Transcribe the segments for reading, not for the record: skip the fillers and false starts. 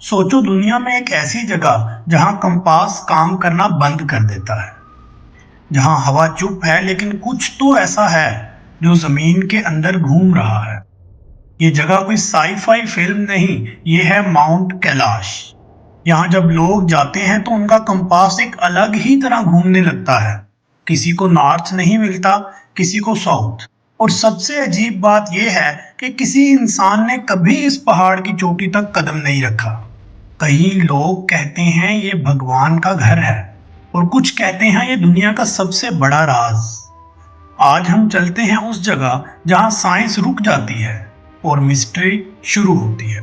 सोचो दुनिया में एक ऐसी जगह जहां कंपास काम करना बंद कर देता है, जहां हवा चुप है लेकिन कुछ तो ऐसा है जो जमीन के अंदर घूम रहा है। ये जगह कोई साई-फाई फिल्म नहीं, ये है माउंट कैलाश। यहाँ जब लोग जाते हैं तो उनका कंपास एक अलग ही तरह घूमने लगता है। किसी को नॉर्थ नहीं मिलता, किसी को साउथ। और सबसे अजीब बात यह है कि किसी इंसान ने कभी इस पहाड़ की चोटी तक कदम नहीं रखा। कई लोग कहते हैं ये भगवान का घर है और कुछ कहते हैं ये दुनिया का सबसे बड़ा राज। आज हम चलते हैं उस जगह जहां साइंस रुक जाती है और मिस्ट्री शुरू होती है।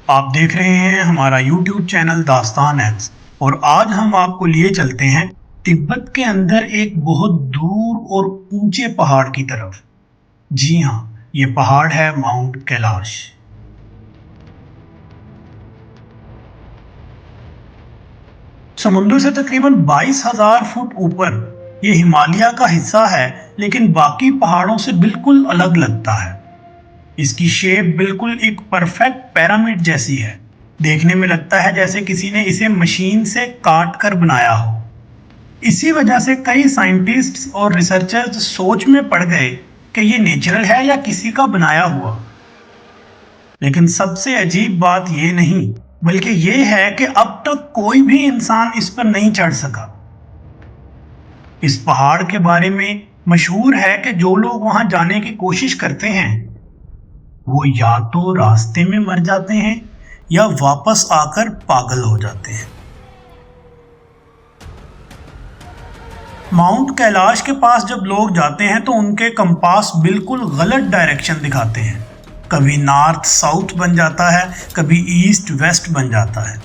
आप देख रहे हैं हमारा YouTube चैनल दास्तान एक्स और आज हम आपको लिए चलते हैं तिब्बत के अंदर एक बहुत दूर और ऊंचे पहाड़ की तरफ। जी हाँ, ये पहाड़ है माउंट कैलाश। समुद्र से तकरीबन 22,000 फुट ऊपर ये हिमालय का हिस्सा है, लेकिन बाकी पहाड़ों से बिल्कुल अलग लगता है। इसकी शेप बिल्कुल एक परफेक्ट पिरामिड जैसी है। देखने में लगता है जैसे किसी ने इसे मशीन से काट कर बनाया हो। इसी वजह से कई साइंटिस्ट्स और रिसर्चर्स सोच में पड़ गए कि ये नेचुरल है या किसी का बनाया हुआ। लेकिन सबसे अजीब बात ये नहीं, बल्कि ये है कि अब तक कोई भी इंसान इस पर नहीं चढ़ सका। इस पहाड़ के बारे में मशहूर है कि जो लोग वहां जाने की कोशिश करते हैं वो या तो रास्ते में मर जाते हैं या वापस आकर पागल हो जाते हैं। माउंट कैलाश के पास जब लोग जाते हैं तो उनके कंपास बिल्कुल गलत डायरेक्शन दिखाते हैं। कभी नॉर्थ साउथ बन जाता है, कभी ईस्ट वेस्ट बन जाता है।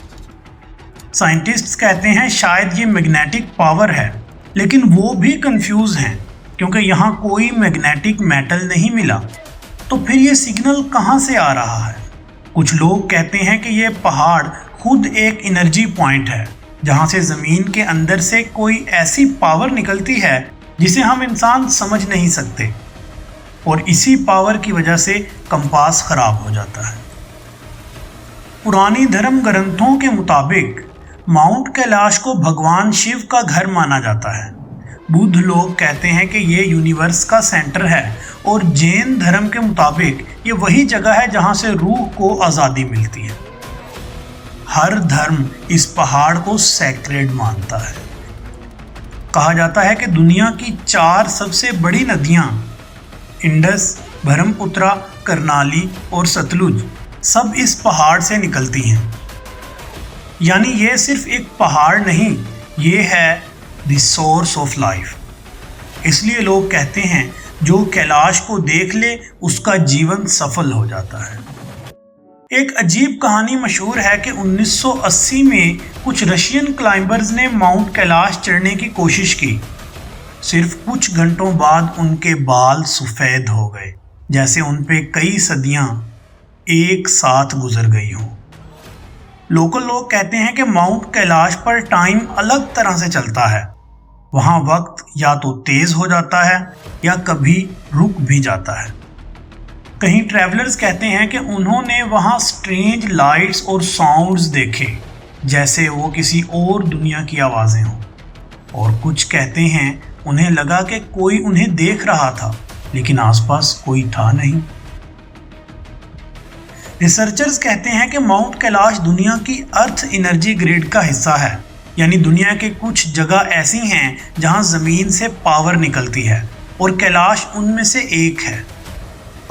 साइंटिस्ट्स कहते हैं शायद ये मैग्नेटिक पावर है, लेकिन वो भी कंफ्यूज हैं क्योंकि यहाँ कोई मैग्नेटिक मेटल नहीं मिला। तो फिर ये सिग्नल कहाँ से आ रहा है? कुछ लोग कहते हैं कि ये पहाड़ खुद एक एनर्जी पॉइंट है, जहाँ से ज़मीन के अंदर से कोई ऐसी पावर निकलती है जिसे हम इंसान समझ नहीं सकते, और इसी पावर की वजह से कंपास खराब हो जाता है। पुरानी धर्म ग्रंथों के मुताबिक माउंट कैलाश को भगवान शिव का घर माना जाता है। बुद्ध लोग कहते हैं कि ये यूनिवर्स का सेंटर है, और जैन धर्म के मुताबिक ये वही जगह है जहां से रूह को आज़ादी मिलती है। हर धर्म इस पहाड़ को सैक्रेड मानता है। कहा जाता है कि दुनिया की 4 सबसे बड़ी नदियां इंडस, ब्रह्मपुत्रा, करनाली और सतलुज सब इस पहाड़ से निकलती हैं। यानी ये सिर्फ एक पहाड़ नहीं, ये है द सोर्स ऑफ लाइफ। इसलिए लोग कहते हैं जो कैलाश को देख ले उसका जीवन सफल हो जाता है। एक अजीब कहानी मशहूर है कि 1980 में कुछ रशियन क्लाइंबर्स ने माउंट कैलाश चढ़ने की कोशिश की। सिर्फ कुछ घंटों बाद उनके बाल सफ़ेद हो गए, जैसे उन पे कई सदियां एक साथ गुजर गई हों। लोकल लोग कहते हैं कि माउंट कैलाश पर टाइम अलग तरह से चलता है। वहाँ वक्त या तो तेज़ हो जाता है या कभी रुक भी जाता है। कहीं ट्रैवलर्स कहते हैं कि उन्होंने वहाँ स्ट्रेंज लाइट्स और साउंड्स देखे, जैसे वो किसी और दुनिया की आवाज़ें हों। और कुछ कहते हैं उन्हें लगा कि कोई उन्हें देख रहा था, लेकिन आसपास कोई था नहीं। रिसर्चर्स कहते हैं कि माउंट कैलाश दुनिया की अर्थ एनर्जी ग्रिड का हिस्सा है, यानी दुनिया के कुछ जगह ऐसी हैं जहां ज़मीन से पावर निकलती है, और कैलाश उनमें से एक है।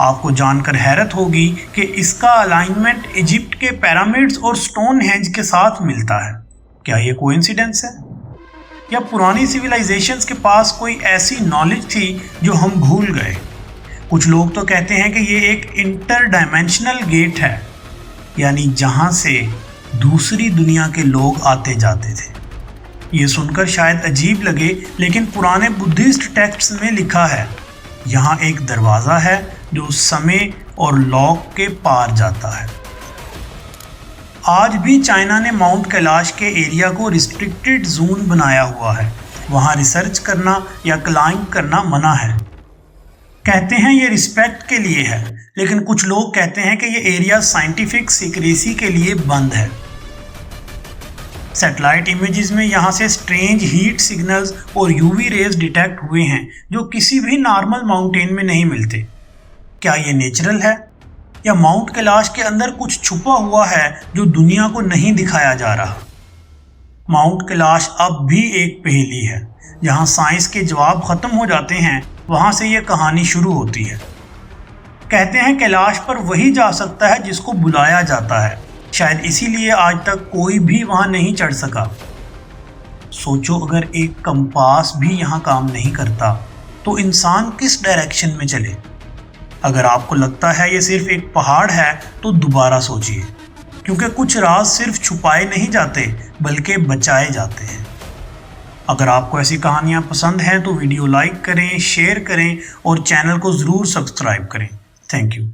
आपको जानकर हैरत होगी कि इसका अलाइनमेंट इजिप्ट के पिरामिड्स और स्टोनहेंज के साथ मिलता है। क्या ये कोइंसिडेंस है, या पुरानी सिविलाइजेशंस के पास कोई ऐसी नॉलेज थी जो हम भूल गए? कुछ लोग तो कहते हैं कि ये एक इंटर डायमेंशनल गेट है, यानी जहां से दूसरी दुनिया के लोग आते जाते थे। ये सुनकर शायद अजीब लगे, लेकिन पुराने बुद्धिस्ट टेक्स्ट्स में लिखा है यहाँ एक दरवाज़ा है जो समय और लॉक के पार जाता है। आज भी चाइना ने माउंट कैलाश के एरिया को रिस्ट्रिक्टेड जोन बनाया हुआ है। वहाँ रिसर्च करना या क्लाइंब करना मना है। कहते हैं ये रिस्पेक्ट के लिए है, लेकिन कुछ लोग कहते हैं कि ये एरिया साइंटिफिक सीक्रेसी के लिए बंद है। सैटेलाइट इमेजेस में यहाँ से स्ट्रेंज हीट सिग्नल्स और यूवी रेज डिटेक्ट हुए हैं जो किसी भी नॉर्मल माउंटेन में नहीं मिलते। क्या ये नेचुरल है या माउंट कैलाश के अंदर कुछ छुपा हुआ है जो दुनिया को नहीं दिखाया जा रहा? माउंट कैलाश अब भी एक पहेली है। जहाँ साइंस के जवाब खत्म हो जाते हैं वहाँ से ये कहानी शुरू होती है। कहते हैं कैलाश पर वही जा सकता है जिसको बुलाया जाता है। शायद इसीलिए आज तक कोई भी वहाँ नहीं चढ़ सका। सोचो, अगर एक कंपास भी यहाँ काम नहीं करता तो इंसान किस डायरेक्शन में चले? अगर आपको लगता है ये सिर्फ एक पहाड़ है तो दोबारा सोचिए, क्योंकि कुछ राज सिर्फ छुपाए नहीं जाते बल्कि बचाए जाते हैं। अगर आपको ऐसी कहानियाँ पसंद हैं तो वीडियो लाइक करें, शेयर करें और चैनल को ज़रूर सब्सक्राइब करें। Thank you.